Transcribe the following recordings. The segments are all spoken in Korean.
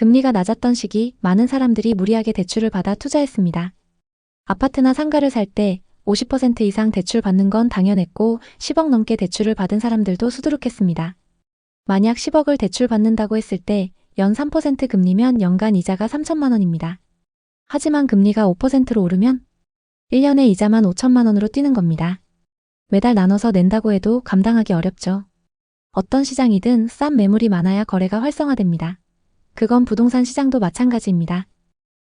금리가 낮았던 시기 많은 사람들이 무리하게 대출을 받아 투자했습니다. 아파트나 상가를 살 때 50% 이상 대출 받는 건 당연했고 10억 넘게 대출을 받은 사람들도 수두룩했습니다. 만약 10억을 대출 받는다고 했을 때 연 3% 금리면 연간 이자가 3천만 원입니다. 하지만 금리가 5%로 오르면 1년에 이자만 5천만 원으로 뛰는 겁니다. 매달 나눠서 낸다고 해도 감당하기 어렵죠. 어떤 시장이든 싼 매물이 많아야 거래가 활성화됩니다. 그건 부동산 시장도 마찬가지입니다.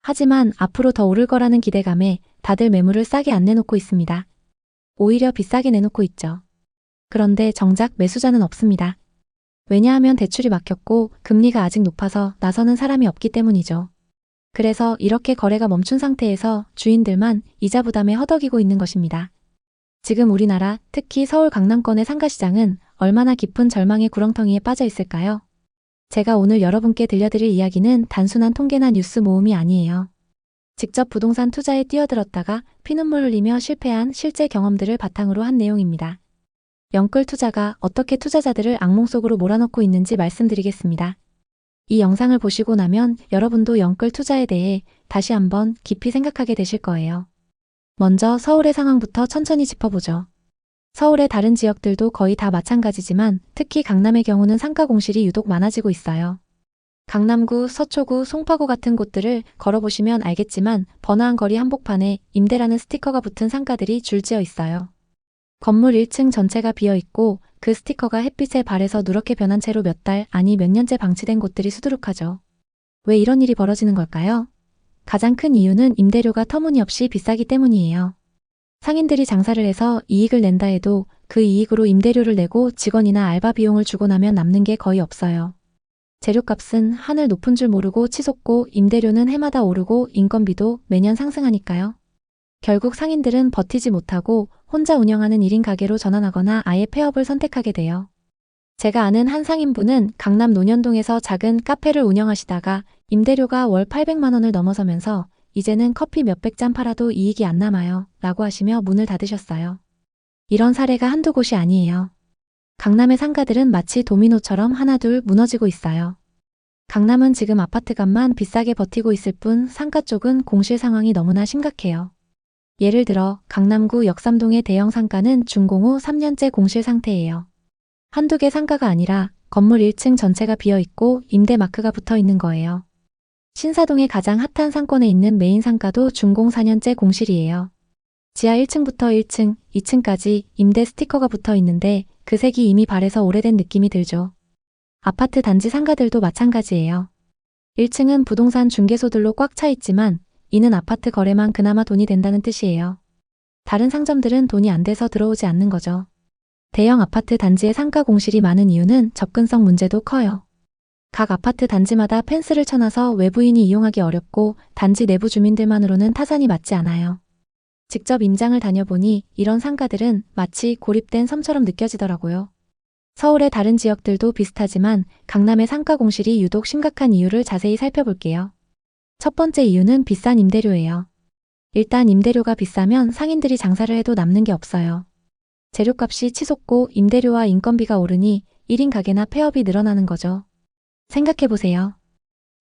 하지만 앞으로 더 오를 거라는 기대감에 다들 매물을 싸게 안 내놓고 있습니다. 오히려 비싸게 내놓고 있죠. 그런데 정작 매수자는 없습니다. 왜냐하면 대출이 막혔고 금리가 아직 높아서 나서는 사람이 없기 때문이죠. 그래서 이렇게 거래가 멈춘 상태에서 주인들만 이자 부담에 허덕이고 있는 것입니다. 지금 우리나라, 특히 서울 강남권의 상가시장은 얼마나 깊은 절망의 구렁텅이에 빠져 있을까요? 제가 오늘 여러분께 들려드릴 이야기는 단순한 통계나 뉴스 모음이 아니에요. 직접 부동산 투자에 뛰어들었다가 피눈물 흘리며 실패한 실제 경험들을 바탕으로 한 내용입니다. 영끌 투자가 어떻게 투자자들을 악몽 속으로 몰아넣고 있는지 말씀드리겠습니다. 이 영상을 보시고 나면 여러분도 영끌 투자에 대해 다시 한번 깊이 생각하게 되실 거예요. 먼저 서울의 상황부터 천천히 짚어보죠. 서울의 다른 지역들도 거의 다 마찬가지지만 특히 강남의 경우는 상가 공실이 유독 많아지고 있어요. 강남구, 서초구, 송파구 같은 곳들을 걸어보시면 알겠지만 번화한 거리 한복판에 임대라는 스티커가 붙은 상가들이 줄지어 있어요. 건물 1층 전체가 비어있고 그 스티커가 햇빛에 발해서 누렇게 변한 채로 몇 달, 아니 몇 년째 방치된 곳들이 수두룩하죠. 왜 이런 일이 벌어지는 걸까요? 가장 큰 이유는 임대료가 터무니없이 비싸기 때문이에요. 상인들이 장사를 해서 이익을 낸다 해도 그 이익으로 임대료를 내고 직원이나 알바 비용을 주고 나면 남는 게 거의 없어요. 재료값은 하늘 높은 줄 모르고 치솟고 임대료는 해마다 오르고 인건비도 매년 상승하니까요. 결국 상인들은 버티지 못하고 혼자 운영하는 1인 가게로 전환하거나 아예 폐업을 선택하게 돼요. 제가 아는 한 상인분은 강남 논현동에서 작은 카페를 운영하시다가 임대료가 월 800만 원을 넘어서면서 이제는 커피 몇백 잔 팔아도 이익이 안 남아요 라고 하시며 문을 닫으셨어요. 이런 사례가 한두 곳이 아니에요. 강남의 상가들은 마치 도미노처럼 하나둘 무너지고 있어요. 강남은 지금 아파트값만 비싸게 버티고 있을 뿐 상가 쪽은 공실 상황이 너무나 심각해요. 예를 들어 강남구 역삼동의 대형 상가는 준공 후 3년째 공실 상태예요. 한두 개 상가가 아니라 건물 1층 전체가 비어있고 임대 마크가 붙어 있는 거예요. 신사동의 가장 핫한 상권에 있는 메인 상가도 준공 4년째 공실이에요. 지하 1층부터 1층, 2층까지 임대 스티커가 붙어 있는데 그 색이 이미 발해서 오래된 느낌이 들죠. 아파트 단지 상가들도 마찬가지예요. 1층은 부동산 중개소들로 꽉 차 있지만 이는 아파트 거래만 그나마 돈이 된다는 뜻이에요. 다른 상점들은 돈이 안 돼서 들어오지 않는 거죠. 대형 아파트 단지에 상가 공실이 많은 이유는 접근성 문제도 커요. 각 아파트 단지마다 펜스를 쳐놔서 외부인이 이용하기 어렵고 단지 내부 주민들만으로는 타산이 맞지 않아요. 직접 임장을 다녀보니 이런 상가들은 마치 고립된 섬처럼 느껴지더라고요. 서울의 다른 지역들도 비슷하지만 강남의 상가 공실이 유독 심각한 이유를 자세히 살펴볼게요. 첫 번째 이유는 비싼 임대료예요. 일단 임대료가 비싸면 상인들이 장사를 해도 남는 게 없어요. 재료값이 치솟고 임대료와 인건비가 오르니 1인 가게나 폐업이 늘어나는 거죠. 생각해보세요.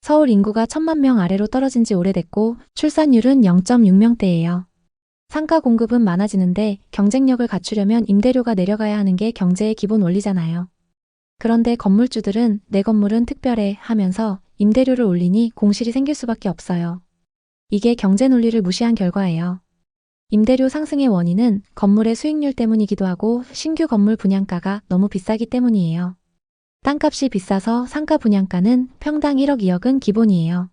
서울 인구가 1,000만 명 아래로 떨어진 지 오래됐고 출산율은 0.6명대예요. 상가 공급은 많아지는데 경쟁력을 갖추려면 임대료가 내려가야 하는 게 경제의 기본 원리잖아요. 그런데 건물주들은 내 건물은 특별해 하면서 임대료를 올리니 공실이 생길 수밖에 없어요. 이게 경제 논리를 무시한 결과예요. 임대료 상승의 원인은 건물의 수익률 때문이기도 하고 신규 건물 분양가가 너무 비싸기 때문이에요. 땅값이 비싸서 상가 분양가는 평당 1억 2억은 기본이에요.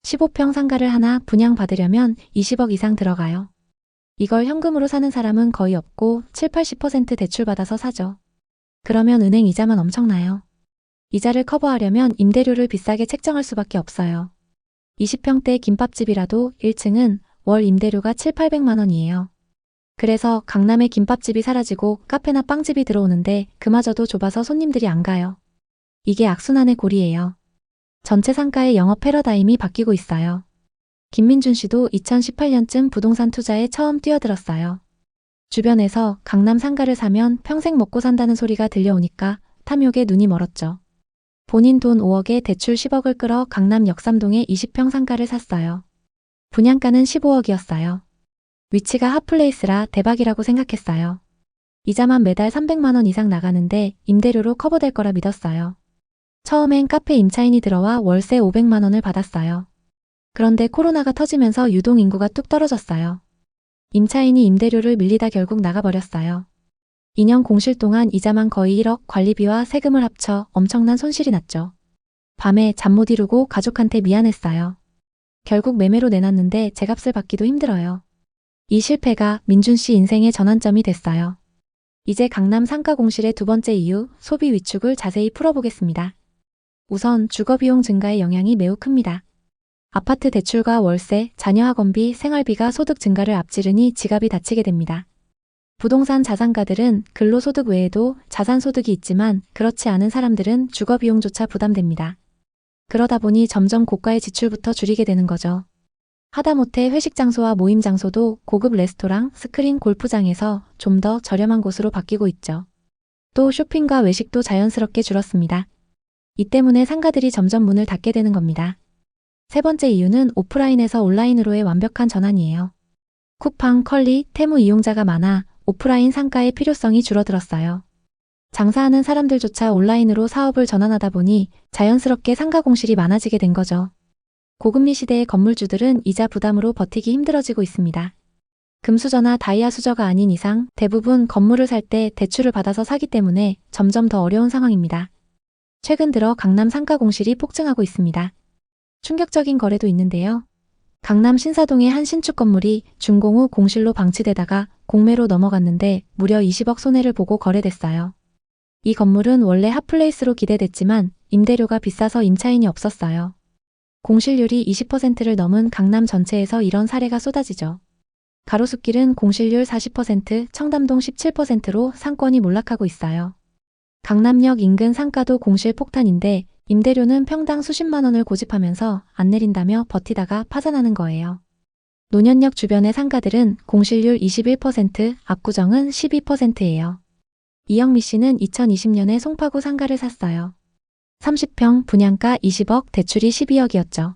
15평 상가를 하나 분양받으려면 20억 이상 들어가요. 이걸 현금으로 사는 사람은 거의 없고 70-80% 대출받아서 사죠. 그러면 은행 이자만 엄청나요. 이자를 커버하려면 임대료를 비싸게 책정할 수밖에 없어요. 20평대 김밥집이라도 1층은 월 임대료가 7-800만 원이에요. 그래서 강남에 김밥집이 사라지고 카페나 빵집이 들어오는데 그마저도 좁아서 손님들이 안 가요. 이게 악순환의 고리예요. 전체 상가의 영업 패러다임이 바뀌고 있어요. 김민준 씨도 2018년쯤 부동산 투자에 처음 뛰어들었어요. 주변에서 강남 상가를 사면 평생 먹고 산다는 소리가 들려오니까 탐욕에 눈이 멀었죠. 본인 돈 5억에 대출 10억을 끌어 강남 역삼동에 20평 상가를 샀어요. 분양가는 15억이었어요. 위치가 핫플레이스라 대박이라고 생각했어요. 이자만 매달 300만 원 이상 나가는데 임대료로 커버될 거라 믿었어요. 처음엔 카페 임차인이 들어와 월세 500만 원을 받았어요. 그런데 코로나가 터지면서 유동 인구가 뚝 떨어졌어요. 임차인이 임대료를 밀리다 결국 나가버렸어요. 2년 공실 동안 이자만 거의 1억, 관리비와 세금을 합쳐 엄청난 손실이 났죠. 밤에 잠 못 이루고 가족한테 미안했어요. 결국 매매로 내놨는데 제값을 받기도 힘들어요. 이 실패가 민준 씨 인생의 전환점이 됐어요. 이제 강남 상가 공실의 두 번째 이유, 소비 위축을 자세히 풀어보겠습니다. 우선 주거비용 증가의 영향이 매우 큽니다. 아파트 대출과 월세, 자녀 학원비, 생활비가 소득 증가를 앞지르니 지갑이 다치게 됩니다. 부동산 자산가들은 근로소득 외에도 자산소득이 있지만 그렇지 않은 사람들은 주거비용조차 부담됩니다. 그러다 보니 점점 고가의 지출부터 줄이게 되는 거죠. 하다못해 회식 장소와 모임 장소도 고급 레스토랑, 스크린 골프장에서 좀 더 저렴한 곳으로 바뀌고 있죠. 또 쇼핑과 외식도 자연스럽게 줄었습니다. 이 때문에 상가들이 점점 문을 닫게 되는 겁니다. 세 번째 이유는 오프라인에서 온라인으로의 완벽한 전환이에요. 쿠팡, 컬리, 테무 이용자가 많아 오프라인 상가의 필요성이 줄어들었어요. 장사하는 사람들조차 온라인으로 사업을 전환하다 보니 자연스럽게 상가 공실이 많아지게 된 거죠. 고금리 시대의 건물주들은 이자 부담으로 버티기 힘들어지고 있습니다. 금수저나 다이아 수저가 아닌 이상 대부분 건물을 살 때 대출을 받아서 사기 때문에 점점 더 어려운 상황입니다. 최근 들어 강남 상가 공실이 폭증하고 있습니다. 충격적인 거래도 있는데요. 강남 신사동의 한 신축 건물이 준공 후 공실로 방치되다가 공매로 넘어갔는데 무려 20억 손해를 보고 거래됐어요. 이 건물은 원래 핫플레이스로 기대됐지만 임대료가 비싸서 임차인이 없었어요. 공실률이 20%를 넘은 강남 전체에서 이런 사례가 쏟아지죠. 가로수길은 공실률 40%, 청담동 17%로 상권이 몰락하고 있어요. 강남역 인근 상가도 공실 폭탄인데 임대료는 평당 수십만 원을 고집하면서 안 내린다며 버티다가 파산하는 거예요. 노년역 주변의 상가들은 공실률 21%, 압구정은 12%예요. 이영미 씨는 2020년에 송파구 상가를 샀어요. 30평, 분양가 20억, 대출이 12억이었죠.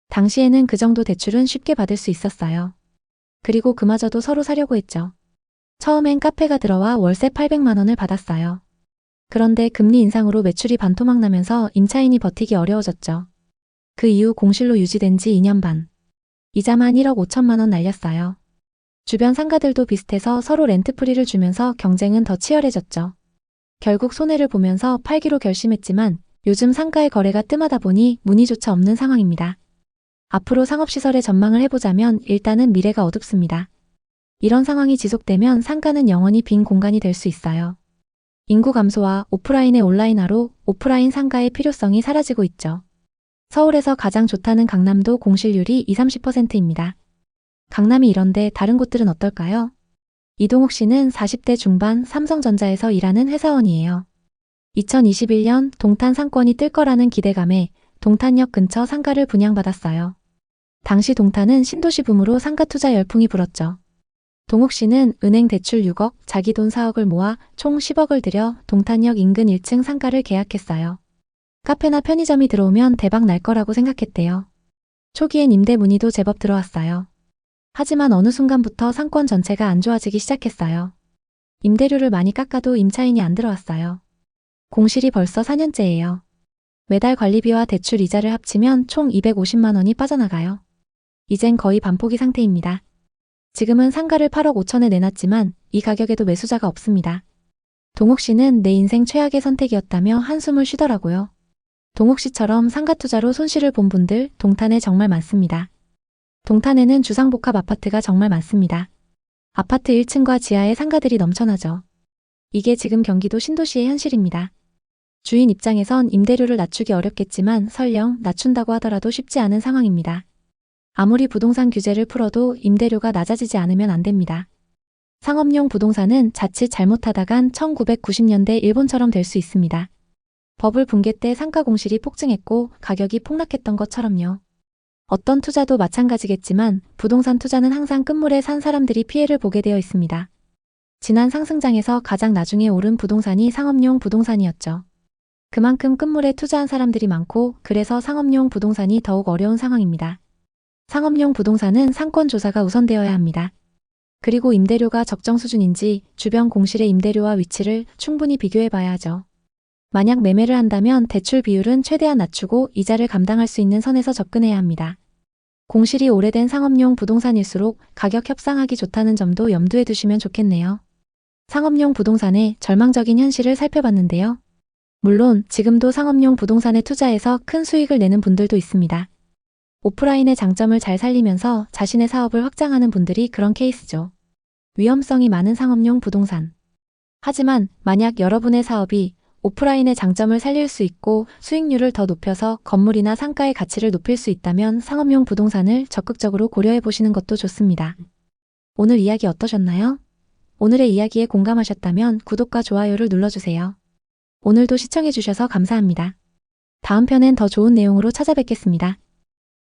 당시에는 그 정도 대출은 쉽게 받을 수 있었어요. 그리고 그마저도 서로 사려고 했죠. 처음엔 카페가 들어와 월세 800만 원을 받았어요. 그런데 금리 인상으로 매출이 반토막 나면서 임차인이 버티기 어려워졌죠. 그 이후 공실로 유지된 지 2년 반. 이자만 1억 5천만 원 날렸어요. 주변 상가들도 비슷해서 서로 렌트프리를 주면서 경쟁은 더 치열해졌죠. 결국 손해를 보면서 팔기로 결심했지만 요즘 상가의 거래가 뜸하다 보니 문의조차 없는 상황입니다. 앞으로 상업시설의 전망을 해보자면 일단은 미래가 어둡습니다. 이런 상황이 지속되면 상가는 영원히 빈 공간이 될 수 있어요. 인구 감소와 오프라인의 온라인화로 오프라인 상가의 필요성이 사라지고 있죠. 서울에서 가장 좋다는 강남도 공실률이 20-30%입니다. 강남이 이런데 다른 곳들은 어떨까요? 이동욱 씨는 40대 중반 삼성전자에서 일하는 회사원이에요. 2021년 동탄 상권이 뜰 거라는 기대감에 동탄역 근처 상가를 분양받았어요. 당시 동탄은 신도시 붐으로 상가 투자 열풍이 불었죠. 동욱 씨는 은행 대출 6억, 자기 돈 4억을 모아 총 10억을 들여 동탄역 인근 1층 상가를 계약했어요. 카페나 편의점이 들어오면 대박 날 거라고 생각했대요. 초기엔 임대 문의도 제법 들어왔어요. 하지만 어느 순간부터 상권 전체가 안 좋아지기 시작했어요. 임대료를 많이 깎아도 임차인이 안 들어왔어요. 공실이 벌써 4년째예요. 매달 관리비와 대출 이자를 합치면 총 250만 원이 빠져나가요. 이젠 거의 반포기 상태입니다. 지금은 상가를 8억 5천에 내놨지만 이 가격에도 매수자가 없습니다. 동욱 씨는 내 인생 최악의 선택이었다며 한숨을 쉬더라고요. 동욱 씨처럼 상가 투자로 손실을 본 분들 동탄에 정말 많습니다. 동탄에는 주상복합 아파트가 정말 많습니다. 아파트 1층과 지하에 상가들이 넘쳐나죠. 이게 지금 경기도 신도시의 현실입니다. 주인 입장에선 임대료를 낮추기 어렵겠지만 설령 낮춘다고 하더라도 쉽지 않은 상황입니다. 아무리 부동산 규제를 풀어도 임대료가 낮아지지 않으면 안 됩니다. 상업용 부동산은 자칫 잘못하다간 1990년대 일본처럼 될 수 있습니다. 버블 붕괴 때 상가 공실이 폭증했고 가격이 폭락했던 것처럼요. 어떤 투자도 마찬가지겠지만 부동산 투자는 항상 끝물에 산 사람들이 피해를 보게 되어 있습니다. 지난 상승장에서 가장 나중에 오른 부동산이 상업용 부동산이었죠. 그만큼 끝물에 투자한 사람들이 많고 그래서 상업용 부동산이 더욱 어려운 상황입니다. 상업용 부동산은 상권 조사가 우선되어야 합니다. 그리고 임대료가 적정 수준인지 주변 공실의 임대료와 위치를 충분히 비교해 봐야 하죠. 만약 매매를 한다면 대출 비율은 최대한 낮추고 이자를 감당할 수 있는 선에서 접근해야 합니다. 공실이 오래된 상업용 부동산일수록 가격 협상하기 좋다는 점도 염두에 두시면 좋겠네요. 상업용 부동산의 절망적인 현실을 살펴봤는데요. 물론 지금도 상업용 부동산에 투자해서 큰 수익을 내는 분들도 있습니다. 오프라인의 장점을 잘 살리면서 자신의 사업을 확장하는 분들이 그런 케이스죠. 위험성이 많은 상업용 부동산. 하지만 만약 여러분의 사업이 오프라인의 장점을 살릴 수 있고 수익률을 더 높여서 건물이나 상가의 가치를 높일 수 있다면 상업용 부동산을 적극적으로 고려해 보시는 것도 좋습니다. 오늘 이야기 어떠셨나요? 오늘의 이야기에 공감하셨다면 구독과 좋아요를 눌러주세요. 오늘도 시청해 주셔서 감사합니다. 다음 편엔 더 좋은 내용으로 찾아뵙겠습니다.